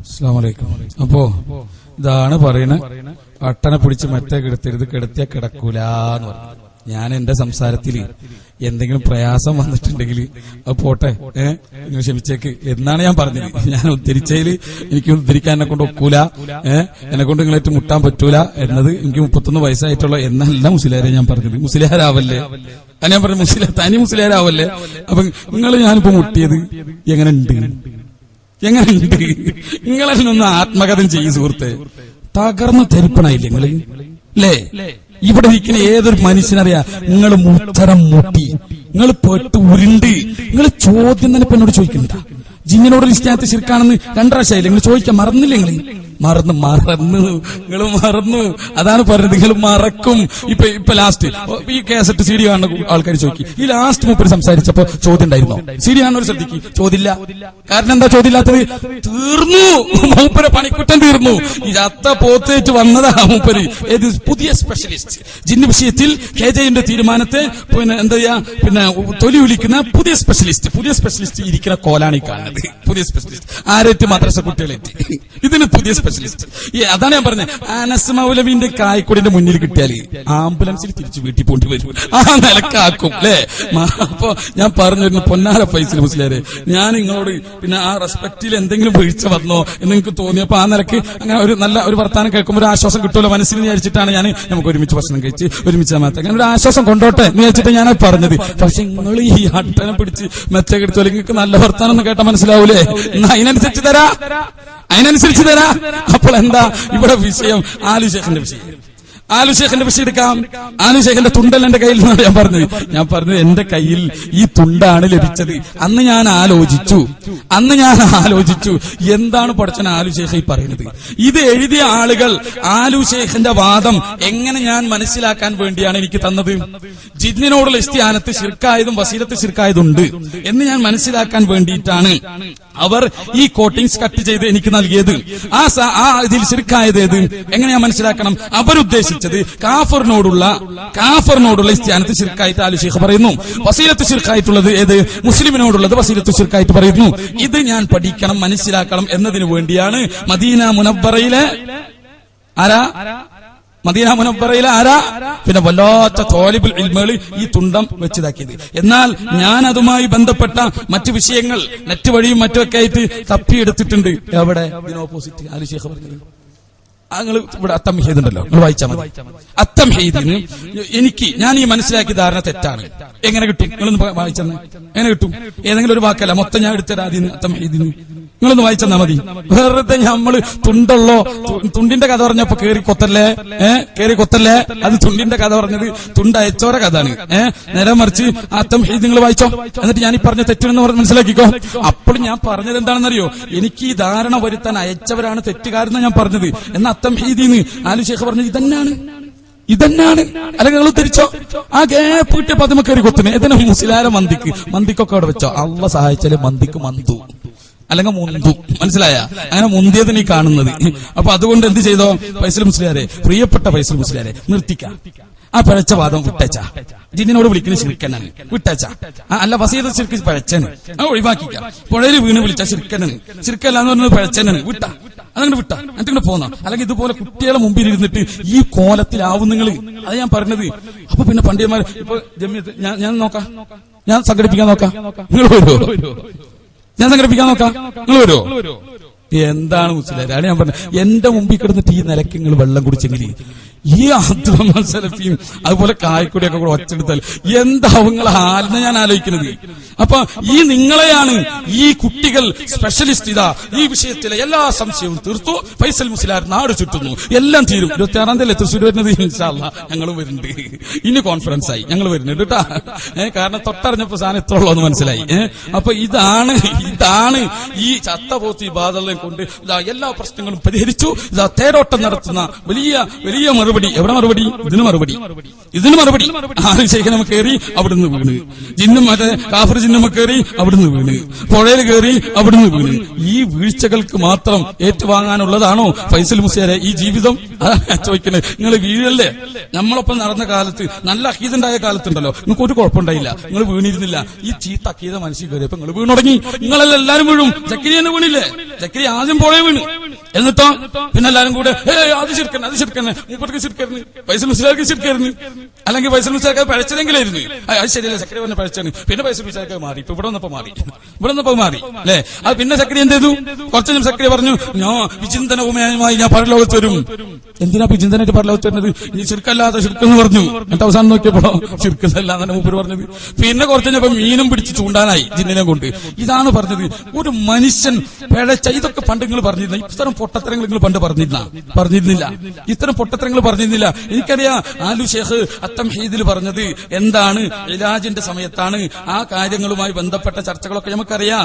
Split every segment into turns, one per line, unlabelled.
അസ്സലാമു അലൈക്കും. അപ്പോ ഇതാണ് പറയണ, അട്ടനെ പിടിച്ച് മറ്റേ കിടത്തരുത്, കിടത്തിയാ കിടക്കൂലെന്ന് പറഞ്ഞു. ഞാൻ എന്റെ സംസാരത്തിൽ എന്തെങ്കിലും പ്രയാസം വന്നിട്ടുണ്ടെങ്കിൽ അത് പോട്ടെ, നിങ്ങൾ ക്ഷമിച്ചേക്ക് എന്നാണ് ഞാൻ പറഞ്ഞത്. ഞാൻ ഉദ്ധരിച്ചതിൽ എനിക്ക് ഉദ്ധരിക്കാൻ എന്നെ കൊണ്ട് ഒക്കൂല, എന്നെ കൊണ്ട് നിങ്ങളേറ്റ് മുട്ടാൻ പറ്റൂല എന്നത് എനിക്ക് 31 വയസ്സായിട്ടുള്ള എന്നല്ല മുസ്ലിയാരെ ഞാൻ പറഞ്ഞത്. മുസ്ലിയാരാവല്ലേ അത് ഞാൻ പറഞ്ഞു, തനി മുസ്ലിയാരാവല്ലേ. അപ്പൊ ഞാനിപ്പോ മുട്ടിയത് എങ്ങനെയുണ്ട്, നിങ്ങളിൽ നിന്ന് ആത്മകഥം ചെയ്യും സുഹൃത്തെ. തകർന്ന് തരിപ്പണായില്ലേ നിങ്ങള് അല്ലേ? ഇവിടെ ഇരിക്കുന്ന ഏതൊരു മനുഷ്യനറിയാ നിങ്ങൾ മുത്തരം മുട്ടി, നിങ്ങൾ പെട്ട് ഉരുണ്ട്. നിങ്ങൾ ചോദ്യം തന്നെ ഇപ്പൊ എന്നോട് ചോദിക്കണ്ട. ജിന്നിനോട് ഇസ്ലാത്ത് ശിർക്കാണെന്ന് 2 പ്രാവശ്യമായില്ലേ നിങ്ങൾ ചോദിക്കാൻ? മറന്നില്ലേ നിങ്ങൾ? നിങ്ങൾ മറന്നു. അതാണ് പറഞ്ഞത്, നിങ്ങൾ മറക്കും. ഇപ്പൊ ലാസ്റ്റ് ഈ കേസറ്റ് CD കാണുന്ന ആൾക്കാർ ചോദിക്കും, ഈ ലാസ്റ്റ് മൂപ്പര് സംസാരിച്ചപ്പോ ചോദ്യം ഉണ്ടായിരുന്നോ? CD കാണുന്നവർ ശ്രദ്ധിക്കും, ചോദ്യമില്ല. കാരണം എന്താ ചോദ്യമില്ലാത്തത്? തീർന്നു, മൂപ്പരെ പണിക്കുട്ടൻ തീർന്നു. ഈ ചത്ത പോത്തേറ്റ് വന്നതാ മൂപ്പര്. ഏത് പുതിയ സ്പെഷ്യലിസ്റ്റ് ജിന്ന് വിഷയത്തിൽ KJന്റെ തീരുമാനത്തെ എന്താ ചെയ്യാ, തൊലി വിളിക്കുന്ന പുതിയ സ്പെഷ്യലിസ്റ്റ് ഇരിക്കുന്ന കോലാണ് ഈ കാണുന്നത്. പുതിയ സ്പെഷ്യലിസ്റ്റ് ആരേറ്റ് മദ്രസ കുട്ടികളേറ്റ്, ഇതിന് പുതിയ സ്പെഷ്യലിസ്റ്റ്. അതാണ് ഞാൻ പറഞ്ഞത്, അനസ് മൗലവിന്റെ കായ്ക്കൊടിന്റെ മുന്നിൽ കിട്ടിയാല് ആംബുലൻസിൽ തിരിച്ചു വീട്ടിൽ പോണ്ടി വരും. ആ നിലക്കാക്കും അല്ലേ? അപ്പൊ ഞാൻ പറഞ്ഞിരുന്നു, പൊന്നാര ഫൈസൽ മുസ്ലിയാരെ, ഞാൻ നിങ്ങളോട് ആ റെസ്പെക്റ്റിൽ എന്തെങ്കിലും വീഴ്ച വന്നോ എന്ന് നിങ്ങൾക്ക് തോന്നിയപ്പോ ആ നിലക്ക് അങ്ങനെ ഒരു നല്ല ഒരു വർത്താനം കേൾക്കുമ്പോൾ ഒരു ആശ്വാസം കിട്ടുമല്ലോ മനസ്സിൽ വിചാരിച്ചിട്ടാണ് ഞാൻ നമുക്ക് ഒരുമിച്ച് ഭക്ഷണം കഴിച്ച് ഒരുമിച്ച് അങ്ങനെ ഒരു ആശ്വാസം കൊണ്ടോട്ടെ എന്ന് വിചാരിച്ചിട്ട് ഞാനത് പറഞ്ഞത്. പക്ഷെ നിങ്ങൾ ഈ അട്ടനെ പിടിച്ച് മെച്ചക്കെടുത്തു, അല്ലെങ്കിൽ നിങ്ങൾക്ക് നല്ല വർത്താനം ഒന്ന് കേട്ടാൽ മനസ്സിലാവൂലേ? അതിനനുസരിച്ച് തരാ. അപ്പോൾ എന്താ ഇവിടെ വിഷയം? ആലുശേഖന്റെ വിഷയം എടുക്കാം. ആലുശേഖന്റെ തുണ്ടല്ല എന്റെ കയ്യിൽ നിന്നാണ് ഞാൻ പറഞ്ഞത് എന്റെ കയ്യിൽ ഈ തുണ്ടാണ് ലഭിച്ചത്. അന്ന് ഞാൻ ആലോചിച്ചു എന്താണ് പഠിച്ചൻ ആലുശേഖ ഈ പറയുന്നത്. ഇത് എഴുതിയ ആളുകൾ ആലുശേഖന്റെ വാദം എങ്ങനെ ഞാൻ മനസ്സിലാക്കാൻ വേണ്ടിയാണ് എനിക്ക് തന്നത്. ജിന്നിനോടുള്ള ഇസ്തിആനത്ത് ശിർക്കായതും വസീലത്ത് ശിർക്കായതുണ്ട് എന്ന് ഞാൻ മനസ്സിലാക്കാൻ വേണ്ടിയിട്ടാണ് അവർ ഈ കോട്ടിങ്സ് കട്ട് ചെയ്ത് എനിക്ക് നൽകിയത്. ആ ഇതിൽ ശിർക്കായത് ഏത് എങ്ങനെയാ മനസ്സിലാക്കണം? അവരുദ്ദേശിച്ചത് കാഫറിനോടുള്ള ഇസ്തിആനത്ത് ശിർക്കായിട്ട് ആലുശേഖ് പറയുന്നു. വസീലത്ത് ശിർക്കായിട്ടുള്ളത് ഏത്? മുസ്ലിമിനോടുള്ളത് വസീലത്ത് ശിർക്കായിട്ട് പറയുന്നു. ഇത് ഞാൻ പഠിക്കണം, മനസ്സിലാക്കണം എന്നതിനു വേണ്ടിയാണ് മദീന മുനവ്വറയിലെ ആരാ പിന്നെ വല്ലാത്ത ത്വാലിബുൽ ഇൽമുകൾ ഈ തുണ്ടം വെച്ചിതാക്കിയത്. എന്നാൽ ഞാൻ അതുമായി ബന്ധപ്പെട്ട മറ്റു വിഷയങ്ങൾ നെറ്റ് വഴിയും മറ്റുമൊക്കെ ആയിട്ട് തപ്പിയെടുത്തിട്ടുണ്ട്. എവിടെ? ഇതിനോപ്പോസിറ്റ് ആലുശേഖ് പറഞ്ഞത്. നിങ്ങൾ ഇവിടെ അത്തംഹീദ് ഉണ്ടല്ലോ, നിങ്ങൾ വായിച്ചാൽ മതി. അത്തംഹീദിന് ഞാൻ ഈ മനസ്സിലാക്കിയ ധാരണ തെറ്റാണ്. എങ്ങനെ കിട്ടും? നിങ്ങളൊന്ന് വായിച്ചെന്ന് എങ്ങനെ കിട്ടും? ഏതെങ്കിലും ഒരു വാക്കല്ല, മൊത്തം ഞാൻ എടുത്തരാ. അത്തംഹീദിന് നിങ്ങളൊന്ന് വായിച്ചെന്നാ മതി. വെറുതെ നമ്മള് തുണ്ടിന്റെ കഥ പറഞ്ഞപ്പോ കേറി കൊത്തല്ലേ. അത് തുണ്ടിന്റെ കഥ പറഞ്ഞത് തുണ്ട് അയച്ചോര കഥാണ്. നേരെ മറിച്ച് അത്തംഹീദ് നിങ്ങൾ വായിച്ചോ, എന്നിട്ട് ഞാൻ ഈ പറഞ്ഞ തെറ്റെന്ന് മനസ്സിലാക്കിക്കോ. അപ്പോൾ ഞാൻ പറഞ്ഞത് എന്താണെന്നറിയോ? എനിക്ക് ഈ ധാരണ വരുത്താൻ അയച്ചവരാണ് തെറ്റുകാരെന്ന് ഞാൻ പറഞ്ഞത്. എന്നാ അത്തംഹീദിന്ന് ആലുശേഖ് പറഞ്ഞത് ഇതന്നാണ്. അല്ലെങ്കിൽ നിങ്ങൾ തിരിച്ചോ, ആ ഗ്യാപ്പ് കിട്ടിയ പതിമ കയറി കൊത്തുന്നേ. ഇതിനെ മുസ്ലിയാരെ മന്തിക്കൊക്കെ അവിടെ വെച്ചോ. അള്ള സഹായിച്ചാല് മന്തിക്ക് മന്തു അല്ലെങ്കിൽ മുന്തു, മനസ്സിലായ? അങ്ങനെ മുന്തിയതിന് ഈ കാണുന്നത്. അപ്പൊ അതുകൊണ്ട് എന്ത് ചെയ്തോ ഫൈസൽ മുസ്ലിയാരെ, പ്രിയപ്പെട്ട ഫൈസൽ മുസ്ലിയാരെ, നിർത്തിക്ക. ആ പഴച്ച വാദം വിട്ടച്ച. ജിന്നിനോട് വിളിക്കുന്ന ശിർക്കനാണ്, വിട്ടച്ച. അല്ല വസീദ് ശിർക്ക് പഴച്ചന്, അത് ഒഴിവാക്കിക്ക. പുഴയിൽ വീണ് വിളിച്ച ശിർക്കല്ല എന്ന് പറഞ്ഞത് പഴച്ചനാണ്, അതങ്ങനെ വിട്ട എന്നിട്ട് പോന്ന. അല്ലെങ്കിൽ ഇതുപോലെ കുട്ടികളെ മുമ്പിൽ ഇരുന്നിട്ട് ഈ കോലത്തിലാവും നിങ്ങൾ. അത് ഞാൻ പറഞ്ഞത്. അപ്പൊ പിന്നെ പണ്ഡിതന്മാർ ഇപ്പൊ ഞാൻ നോക്കാം, ഞാൻ സംഘടിപ്പിക്കാൻ നോക്കാം, നിങ്ങൾ വരുമോ? ഞാൻ സംഘടിപ്പിക്കാൻ നോക്കാം, നിങ്ങൾ വരുമോ? എന്താണ് മുസ്ലിം ഞാൻ പറഞ്ഞത്. എന്റെ മുമ്പിൽ കിടന്നിട്ട് ഈ നിലയ്ക്ക് നിങ്ങൾ വെള്ളം കുടിച്ചെങ്കിൽ ഈ അബ്ദുൽ സലഫിയും അതുപോലെ കായ്ക്കൊടിയൊക്കെ കൂടെ ഒച്ചെടുത്താൽ എന്താവും നിങ്ങളെ ഹാലെന്ന് ഞാൻ ആലോചിക്കുന്നത്. അപ്പൊ ഈ നിങ്ങളെയാണ് ഈ കുട്ടികൾ സ്പെഷ്യലിസ്റ്റ്. ഇതാ ഈ വിഷയത്തിലെ എല്ലാ സംശയവും തീർത്തു, ഫൈസൽ മുസ്ലിയാർ നാട് ചുറ്റുന്നു, എല്ലാം തീരും. 26-ാം തീയതി തൃശ്ശൂർ വരുന്നത് ഇൻഷാ അല്ലാഹ് ഞങ്ങളും വരുന്നുണ്ട്. ഇനി കോൺഫറൻസ് ആയി ഞങ്ങൾ വരുന്നുണ്ട് കേട്ടാ. കാരണം തൊട്ടറിഞ്ഞപ്പോ സാധനം എത്ര ഉള്ളൂ എന്ന് മനസ്സിലായി. അപ്പൊ ഇതാണ് ഈ ചത്തപോത്തി ബാധകളെ കൊണ്ട് എല്ലാ പ്രശ്നങ്ങളും പരിഹരിച്ചു. തേരോട്ടം നടത്തുന്ന വലിയ മറുപടി. എവിടെ മറുപടി? ഇതിന് മറുപടി. ആര് ശൈഖിനെ കയറി അവിടുന്ന് വീണ്, ജിന്നും മറ്റേ കാഫർ ജിന്നുമ കയറി അവിടുന്ന് വീണ്, പുഴയിൽ കയറി അവിടുന്ന് വീണ്. ഈ വീഴ്ചകൾക്ക് മാത്രം ഏറ്റുവാങ്ങാനുള്ളതാണോ ഫൈസൽ മുസ്ലിയാരെ ഈ ജീവിതം? ചോദിക്കണേ. നിങ്ങൾ വീഴല്ലേ? നമ്മളൊപ്പം നടന്ന കാലത്ത്, നല്ല അഖീദുണ്ടായ കാലത്തുണ്ടല്ലോ, നിങ്ങൾക്ക് ഒരു കുഴപ്പമുണ്ടായില്ല, നിങ്ങൾ വീണിരുന്നില്ല. ഈ ചീത്ത അഖീദ മനസ്സിൽ കയറിയപ്പോ നിങ്ങൾ വീണ് തുടങ്ങി. നിങ്ങളെല്ലാം എല്ലാരും വീഴും. ജക്കരിയ തന്നെ വീണില്ലേ? ജക്കരിയ ആദ്യം പുഴയെ വീണ്, എന്നിട്ടോ പിന്നെ എല്ലാരും കൂടെ അത് ശിർക്കന്നെ മൂപ്പർക്ക് ശിർക്കരുന്ന്, ഫൈസൽ മുസ്ലിയാർക്ക് ശിർക്കരുന്ന്, അല്ലെങ്കിൽ ഫൈസൽ മുസ്ലിയാർക്ക് പഴച്ചതെങ്കിലായിരുന്നു. അത് ശരിയല്ല, ചക്രി പറഞ്ഞ പഴച്ചാണ്. പിന്നെ ഫൈസൽ മുസ്ലിയാർക്ക് മാറി. ഇപ്പൊ ഇവിടെ വന്നപ്പോ മാറി അല്ലെ? അത് പിന്നെ ചക്രി എന്ത് ചെയ്തു? കുറച്ചു ചക്രി പറഞ്ഞു, ഞാൻ വിചിന്തനവുമായി ഞാൻ പരലോകത്ത് വരും. എന്തിനാ വിചിന്തനായിട്ട് പരലോകത്ത് വരുന്നത്? ഇനി ശിർക്കല്ലാതെ ശിർക്കെന്ന് പറഞ്ഞു. എന്നിട്ട് അവസാനം നോക്കിയപ്പോ ശിർക്കല്ലാതെ മൂപ്പര് പറഞ്ഞത്. പിന്നെ കുറച്ചപ്പോ മീനും പിടിച്ച് ചൂണ്ടാനായി ജിന്നിനെ കൊണ്ട്. ഇതാണ് പറഞ്ഞത്, ഒരു മനുഷ്യൻ പിഴച്ച. ഇതൊക്കെ പണ്ട് നിങ്ങൾ പറഞ്ഞിരുന്ന ഇത്തരം പൊട്ടത്തരങ്ങൾ നിങ്ങൾ പണ്ട് പറഞ്ഞിരുന്നില്ല. ഇത്തരം പൊട്ടത്തരങ്ങൾ പറഞ്ഞിരുന്നില്ല. എനിക്കറിയാം ആലു ഷേഖ് അത്തംഹീദിൽ പറഞ്ഞത് എന്താണ്, ഇലാജിന്റെ സമയത്താണ്. ആ കാര്യങ്ങളുമായി ബന്ധപ്പെട്ട ചർച്ചകളൊക്കെ നമുക്കറിയാം.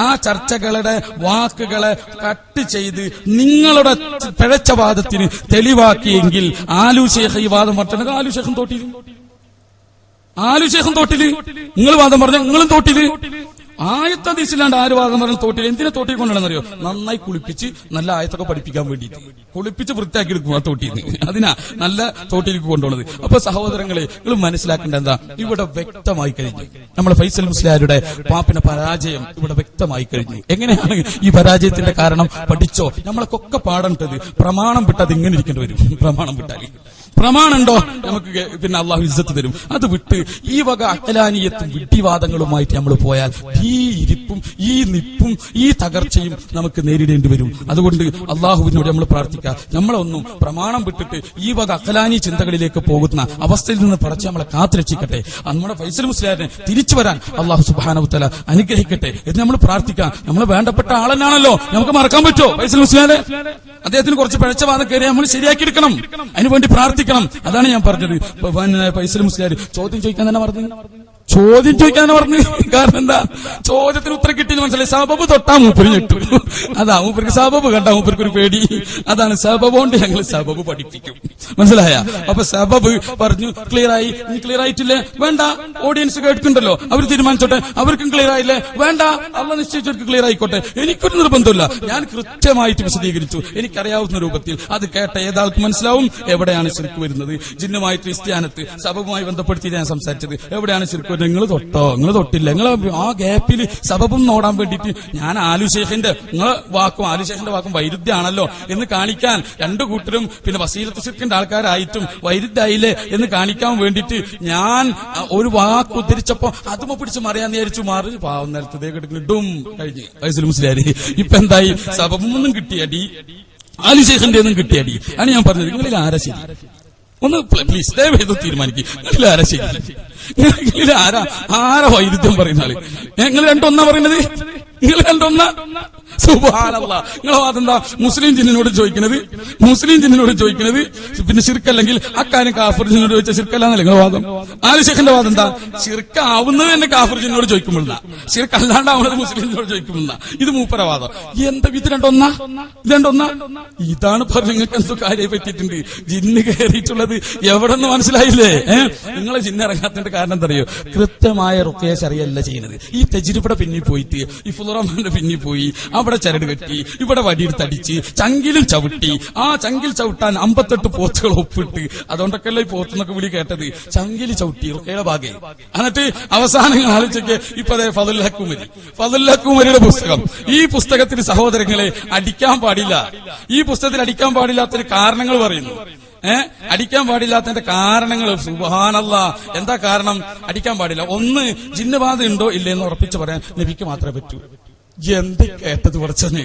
ആ ചർച്ചകളുടെ വാക്കുകളെ കട്ട് ചെയ്ത് നിങ്ങളുടെ പിഴച്ച വാദത്തിന് തെളിവാക്കിയെങ്കിൽ ആലു ഷേഖ് ഈ വാദം പറഞ്ഞത് ആലു ഷേഖും തോട്ടില് നിങ്ങൾ വാദം പറഞ്ഞ നിങ്ങളും തോട്ടില്. ആയത്തീസിലാണ്ട് ആര് വാദം പറഞ്ഞ തോട്ടിൽ. എന്തിനെ തോട്ടിൽ കൊണ്ടുവന്നറിയോ? നന്നായി കുളിപ്പിച്ച് നല്ല ആയത്തൊക്കെ പഠിപ്പിക്കാൻ വേണ്ടിയിട്ട് കുളിപ്പിച്ച് വൃത്തിയാക്കി എടുക്കും ആ തോട്ടിൽ നിന്ന്. അതിനാ നല്ല തോട്ടിലേക്ക് കൊണ്ടുപോകുന്നത്. അപ്പൊ സഹോദരങ്ങളെ, നിങ്ങൾ മനസ്സിലാക്കേണ്ട എന്താ, ഇവിടെ വ്യക്തമായി കഴിഞ്ഞു നമ്മൾ ഫൈസൽ മുസ്ലിയാരുടെ പാപ്പിന്റെ പരാജയം ഇവിടെ വ്യക്തമായി കഴിഞ്ഞു. എങ്ങനെയാണ് ഈ പരാജയത്തിന്റെ കാരണം? പഠിച്ചോ. നമ്മളൊക്കെ പാടേണ്ടത് പ്രമാണം വിട്ടത് ഇങ്ങനെ ഇരിക്കേണ്ടി വരും. പ്രമാണുണ്ടോ നമുക്ക് പിന്നെ അള്ളാഹു ഇസ്സത്ത് തരും. അത് വിട്ട് ഈ വക അഖലാനിയത്തും വിഡ്ഢിവാദങ്ങളുമായിട്ട് നമ്മൾ പോയാൽ ഈ ഇരിപ്പും ഈ നിപ്പും ഈ തകർച്ചയും നമുക്ക് നേരിടേണ്ടി വരും. അതുകൊണ്ട് അള്ളാഹുവിനോട് നമ്മൾ പ്രാർത്ഥിക്കുക, നമ്മളൊന്നും പ്രമാണം വിട്ടിട്ട് ഈ വക അഖലാനി ചിന്തകളിലേക്ക് പോകുന്ന അവസ്ഥയിൽ നിന്ന് പടച്ച് നമ്മളെ കാത്തുരക്ഷിക്കട്ടെ. നമ്മുടെ ഫൈസൽ മുസ്ലിയാരിനെ തിരിച്ചു വരാൻ അള്ളാഹു സുബ്ഹാനഹു വ തആല അനുഗ്രഹിക്കട്ടെ എന്ന് നമ്മൾ പ്രാർത്ഥിക്കാം. നമ്മളെ വേണ്ടപ്പെട്ട ആളെന്നാണല്ലോ, നമുക്ക് മറക്കാൻ പറ്റുമോ ഫൈസൽ മുസ്ലിയാരെ? അദ്ദേഹത്തിന് കുറച്ച് പിഴച്ച വാദം കയറി നമ്മൾ ശരിയാക്കിയെടുക്കണം, അതിനുവേണ്ടി പ്രാർത്ഥിക്കണം. അതാണ് ഞാൻ പറഞ്ഞത്. ഫൈസൽ മുസ്ലിയാർ ചോദ്യം ചോദിക്കാൻ തന്നെ പറഞ്ഞു. കാരണം എന്താ? ചോദ്യത്തിന് ഉത്തരം കിട്ടിയെന്ന് മനസ്സിലായി. സബബ് തൊട്ടാ മൂപ്പര് ഞെട്ടു. അതാ മൂപ്പർക്ക് സബബ് കണ്ടാ മൂപ്പർക്ക് ഒരു പേടി. അതാണ് സബബ് കൊണ്ട് ഞങ്ങൾ സബബ് പഠിപ്പിക്കും. മനസ്സിലായ? അപ്പൊ സബബ് പറഞ്ഞു, ക്ലിയർ ആയി. ഇനി ക്ലിയർ ആയിട്ടില്ലേ? വേണ്ട, ഓഡിയൻസ് കേൾക്കുന്നുണ്ടല്ലോ, അവർ തീരുമാനിച്ചോട്ടെ. അവർക്കും ക്ലിയർ ആയില്ലേ? വേണ്ട, അള്ളാഹ് നിശ്ചയിച്ചവർക്ക് ക്ലിയർ ആയിക്കോട്ടെ. എനിക്കൊരു നിർബന്ധമില്ല. ഞാൻ കൃത്യമായിട്ട് വിശദീകരിച്ചു എനിക്കറിയാവുന്ന രൂപത്തിൽ. അത് കേട്ട ഏതാൾക്ക് മനസ്സിലാവും എവിടെയാണ് ശിർക്ക് വരുന്നത്. ജിന്നുമായിട്ട് ക്രിസ്ത്യാനത്ത് സബബുമായി ബന്ധപ്പെടുത്തി ഞാൻ സംസാരിച്ചത്. എവിടെയാണ് ശിർക്ക്? നിങ്ങൾ തൊട്ടില്ല. നിങ്ങൾ ആ ഗ്യാപ്പിൽ സബബും നോടാൻ വേണ്ടിയിട്ട് ഞാൻ ആലുശേഖിന്റെ വാക്കും വൈരുദ്ധ്യാണല്ലോ എന്ന് കാണിക്കാൻ രണ്ടു കൂട്ടരും പിന്നെ വസീലത്ത് ശിർക്കിന്റെ ആൾക്കാരായിട്ടും വൈരുദ്ധ്യായില്ലേ എന്ന് കാണിക്കാൻ വേണ്ടിയിട്ട് ഞാൻ ഒരു വാക്ക് ഉദ്ധരിച്ചപ്പോ അതുമ പിടിച്ച് മറിയാൻ വിചാരിച്ചു. മാറി പാവം നിലത്തതേ കിടക്കുന്നു. ഡും കഴിഞ്ഞ് ഫൈസൽ മുസ്ലിയാര്. ഇപ്പൊ എന്തായി? സബബൊന്നും കിട്ടിയടി, ആലുശേഖിന്റെ ഒന്നും കിട്ടിയടി. ആണ് ഞാൻ പറഞ്ഞത്. നിങ്ങളിൽ ആരാ ശരി? ഒന്ന് പ്ലീസ് ദയവേത് തീരുമാനിക്കും. നിങ്ങളിൽ ആരാ ശരി? നിങ്ങളിൽ ആരാ വൈരുദ്ധ്യം പറയുന്ന ആള്? നിങ്ങൾ രണ്ടൊന്നാ പറയുന്നത്? നിങ്ങൾ രണ്ടൊന്നാ? സുബ്ഹാനല്ലാഹ്. നിങ്ങളെ വാദം മുസ്ലിം ജിന്നിനോട് ചോദിക്കുന്നത് പിന്നെ ശിർക്കല്ലെങ്കിൽ അക്കാര്യം കാഫിർ ജിന്നോട് ചോദിച്ച ശിർക്കല്ലാന്നല്ലേ നിങ്ങളെ വാദം? ആലുശേഖിന്റെ വാദം എന്താ? ശിർക്കാവുന്നത് തന്നെ കാഫിർ ജിന്നോട് ചോദിക്കുമ്പോഴാ, ശിർക്കല്ലാണ്ടാവുന്നത് മുസ്ലിമിനോട് ചോദിക്കുമ്പോഴാ. ഇത് മൂപ്പര വാദം. എന്താ ഇത് രണ്ടൊന്നാ? ഇതാണ് പറഞ്ഞ നിങ്ങൾക്ക് എന്തോ കാര്യം പറ്റിയിട്ടുണ്ട്. ജിന്ന് കയറിയിട്ടുള്ളത് എവിടെന്ന് മനസ്സിലായില്ലേ? നിങ്ങളെ ജിന്ന് ഇറങ്ങാത്തതിന്റെ കാരണം എന്തറിയോ? കൃത്യമായ റുഖിയ ശറിയല്ല ചെയ്യുന്നത്. ഈ തെജിരിപ്പടെ പിന്നിൽ പോയിട്ട് ഈ ഫുളുറഹ്മാന്റെ പിന്നിൽ പോയി അവിടെ ചരട് കെട്ടി ഇവിടെ വടിയെടുത്തടിച്ച് ചങ്കിലും ചവിട്ടി. ആ ചങ്കിൽ ചവിട്ടാൻ 58 പോത്തുകൾ ഒപ്പിട്ട്, അതുകൊണ്ടൊക്കെയല്ല ഈ പോത്തുന്നൊക്കെ വിളി കേട്ടത്. ചങ്കിൽ ചവിട്ടി റുഖയുടെ ഭാഗേ. എന്നിട്ട് അവസാനങ്ങൾ ആലോചിക്ക്. ഇപ്പൊ അതെ ഫളുൽ ഹക്കുമരിയുടെ പുസ്തകം. ഈ പുസ്തകത്തിൽ സഹോദരങ്ങളെ അടിക്കാൻ പാടില്ല. ഈ പുസ്തകത്തിൽ അടിക്കാൻ പാടില്ലാത്തൊരു കാരണങ്ങൾ പറയുന്നു. അടിക്കാൻ പാടില്ലാത്തതിന്റെ കാരണങ്ങൾ സുബ്ഹാനല്ലാഹ്. എന്താ കാരണം? അടിക്കാൻ പാടില്ല. ഒന്ന്, ജിന്നുബാധ ഉണ്ടോ ഇല്ലെന്ന് ഉറപ്പിച്ച് പറയാൻ നബിക്ക് മാത്രമേ പറ്റൂ. എന്ത് കേട്ടത് കുറച്ചനെ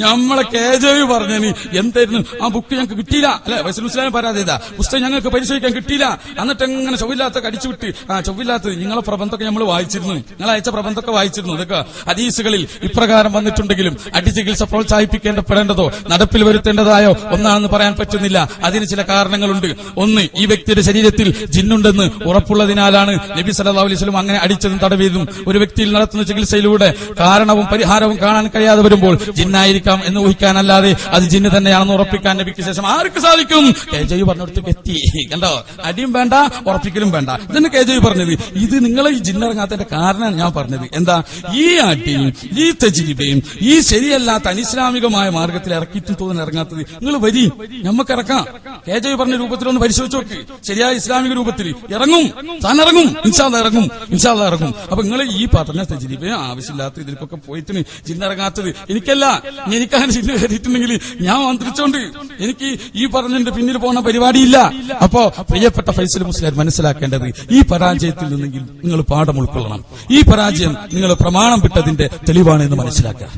നമ്മളെ KJV പറഞ്ഞന് എന്തായിരുന്നു? ആ ബുക്ക് ഞങ്ങൾക്ക് കിട്ടിയില്ല അല്ലെ? ഫൈസൽ മുസ്ലിയാർ പരാതിയത പുസ്തകം ഞങ്ങൾക്ക് പരിശോധിക്കാൻ കിട്ടിയില്ല. എന്നിട്ട് എങ്ങനെ ചൊവ്വില്ലാത്ത കടിച്ചുവിട്ട് ചൊവ്വില്ലാത്തത് നിങ്ങളെ പ്രബന്ധമൊക്കെ നമ്മൾ വായിച്ചിരുന്നു. നിങ്ങൾ അയച്ച പ്രബന്ധമൊക്കെ വായിച്ചിരുന്നു. ഇതൊക്കെ ഹദീസുകളിൽ ഇപ്രകാരം വന്നിട്ടുണ്ടെങ്കിലും അടിചികിത്സ പ്രോത്സാഹിപ്പിക്കേണ്ടപ്പെടേണ്ടതോ നടപ്പിൽ വരുത്തേണ്ടതായോ ഒന്നാണെന്ന് പറയാൻ പറ്റുന്നില്ല. അതിന് ചില കാരണങ്ങളുണ്ട്. ഒന്ന്, ഈ വ്യക്തിയുടെ ശരീരത്തിൽ ജിന്നുണ്ടെന്ന് ഉറപ്പുള്ളതിനാലാണ് നബി സല്ലല്ലാഹു അലൈഹി വസല്ലം അങ്ങനെ അടിച്ചതും തടവിയതും. ഒരു വ്യക്തിയിൽ നടത്തുന്ന ചികിത്സയിലൂടെ കാരണവും പരിഹാരവും കാണാൻ കഴിയാതെ വരുമ്പോൾ ജിന്നായിരിക്കാം എന്ന് ഊഹിക്കാനല്ലാതെ അത് ജിന്ന് തന്നെയാണെന്ന് ഉറപ്പിക്കാൻ നബിക്ക് ശേഷം ആർക്ക് സാധിക്കും? KJ പറഞ്ഞിടത്തേക്ക് എത്തി. കണ്ടോ, അടിയും വേണ്ട ഉറപ്പിക്കലും വേണ്ട. ഇതന്നെ KJ പറഞ്ഞത്. ഇത് നിങ്ങളെ ഈ ജിന്നിറങ്ങാത്തതിന്റെ കാരണം ഞാൻ പറഞ്ഞത് എന്താ? ഈ അടിയും ഈ തജ്രിബയും ഈ ശരിയല്ലാത്ത അനിസ്ലാമികമായ മാർഗത്തിൽ ഇറക്കിയിട്ടും തോന്നുന്നു ഇറങ്ങാത്തത്. നിങ്ങൾ വരി, നമുക്ക് ഇറക്കാം. KJ പറഞ്ഞ രൂപത്തിലൊന്ന് പരിശോധിച്ച് നോക്ക്. ശരിയായ ഇസ്ലാമിക രൂപത്തിൽ ഇറങ്ങും, താൻ ഇറങ്ങും, ഇൻഷാ അല്ലാഹ് ഇറങ്ങും. അപ്പൊ നിങ്ങൾ ഈ പറഞ്ഞ തജ്രിബയും ആവശ്യമില്ലാത്ത ഇതിലേക്കൊക്കെ പോയിട്ട് ജിന്നിറങ്ങാത്തത് എനിക്കല്ല. എനിക്കങ്ങനെ ജിന്ന് കയറിയിട്ടുണ്ടെങ്കിൽ ഞാൻ മന്ത്രിച്ചോണ്ട് എനിക്ക് ഈ പറഞ്ഞതിന്റെ പിന്നിൽ പോകുന്ന പരിപാടിയില്ല. അപ്പോ പ്രിയപ്പെട്ട ഫൈസൽ മുസ്ലിയാർ മനസ്സിലാക്കേണ്ടത്, ഈ പരാജയത്തിൽ നിന്നെങ്കിൽ നിങ്ങൾ പാഠം ഉൾക്കൊള്ളണം. ഈ പരാജയം നിങ്ങൾ പ്രമാണം വിട്ടതിന്റെ തെളിവാണ് എന്ന് മനസ്സിലാക്കുക.